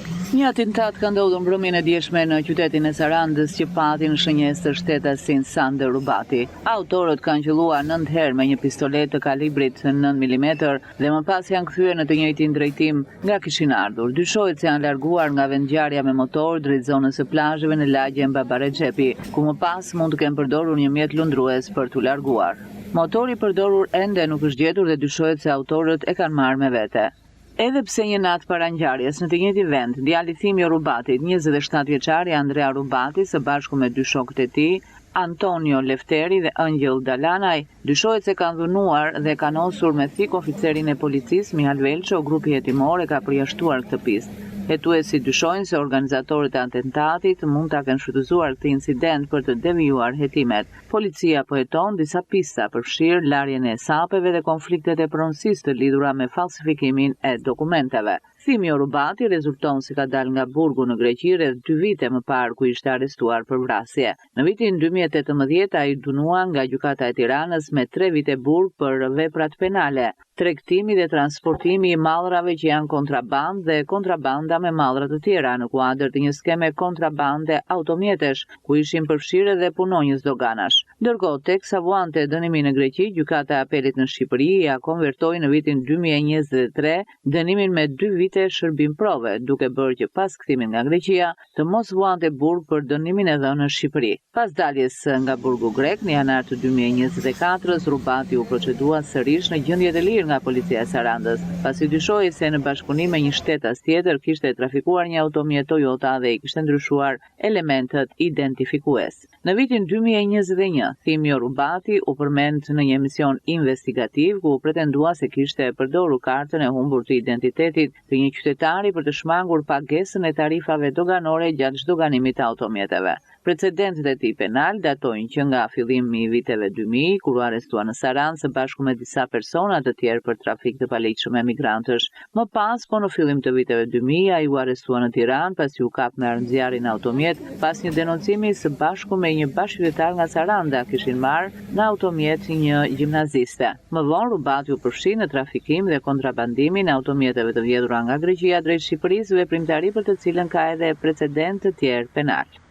Një atentat ka ndodhur mbrëmjen e djeshme në qytetin e Sarandës që pati në shënjes të shtetasin Sander Rubati. Autorët kanë qelluar 9 herë me një pistolet të kalibrit 9 mm dhe më pas janë kthyer në të njëjtin drejtim nga kishin ardhur. Dyshohet se janë larguar nga vendngjarja me motor drejt zonës së plazheve në lagjen Baba Rexhepi, ku më pas mund të kenë përdorur një mjet lundrues për t'u larguar. Motori i përdorur ende nuk është gjetur dhe dyshohet se autorët e kanë marrë me vete. Edhe pse një natë para ngjarjes në të njëjtin vend, djali i Thimjo Rubatit, 27 vjeçari Andrea Rubati, së bashku me dy shokët e tij, Antonio Lefteri dhe Ëngjëll Dalanaj, dyshohet se kanë dhunuar dhe kanë osur me thik oficerin e policisë Mihal Velço, grupi hetimor e ka përjashtuar këtë pistë. Hetuesit dyshojnë se organizatorët e atentatit mund ta kenë shfrytëzuar këtë incident për të devijuar hetimet. Policia po heton disa pista përfshirë larjen e sapeve dhe konfliktet e pronësisë të lidhura me falsifikimin e dokumenteve. Thimjo Rubati rezulton se ka dalë nga burgu në Greqi rreth 2 vite më parë ku ishte arrestuar për vrasje. Në vitin 2018 ai dënua nga gjykata e Tiranës me 3 vite burg për veprat penale, tregtimi dhe transportimi i mallrave që janë kontrabandë dhe kontrabanda me mallra të tjera në kuadër të një skeme kontrabande automjetesh, ku ishin përfshirë edhe punonjës doganash. Ndërkohë, teksa vuante dënimin në Greqi, gjykata e apelit në Shqipëri ja konvertoi në vitin 2023 dënimin me 2 vite shërbim prove, duke bërë që pas kthimit nga Greqia të mos vuante burg për dënimin e dhënë në Shqipëri. Pas daljes nga burgu grek në janar të 2024, Rubati u procedua sërish në gjendje të lirë nga policia e Sarandës, pasi dyshohej se në bashkëpunim me një shtetas tjetër kishte trafikuar një automjet Toyota dhe i kishte ndryshuar elementët identifikues. Në vitin 2021, Thimjo Rubati u përmend në një emision investigativ ku pretendua se kishte përdorur kartën e humbur të identitetit të një qytetari për të shmangur pagesën e tarifave doganore gjatë zhdoganimit të automjeteve. Precedentet e tij penal datojnë që nga fillimi i viteve 2000, kur u arrestua në Saranë së bashku me disa persona të tjerë për trafik të paligjshëm me migrantësh. Më pas, po në fillim të viteve 2000, ai u arrestua në Tiranë pasi u kap me armëzjarrin automjet pas një denoncimi së bashku me një bashkëqytetar nga Saranda, kishin marrë në automjet një gjimnaziste. Më vonë Rubati u përfshi në trafikim dhe kontrabandimin e automjeteve të vjedhura nga Greqia drejt Shqipërisë, veprimtari për të cilën ka edhe precedent të tjerë penal.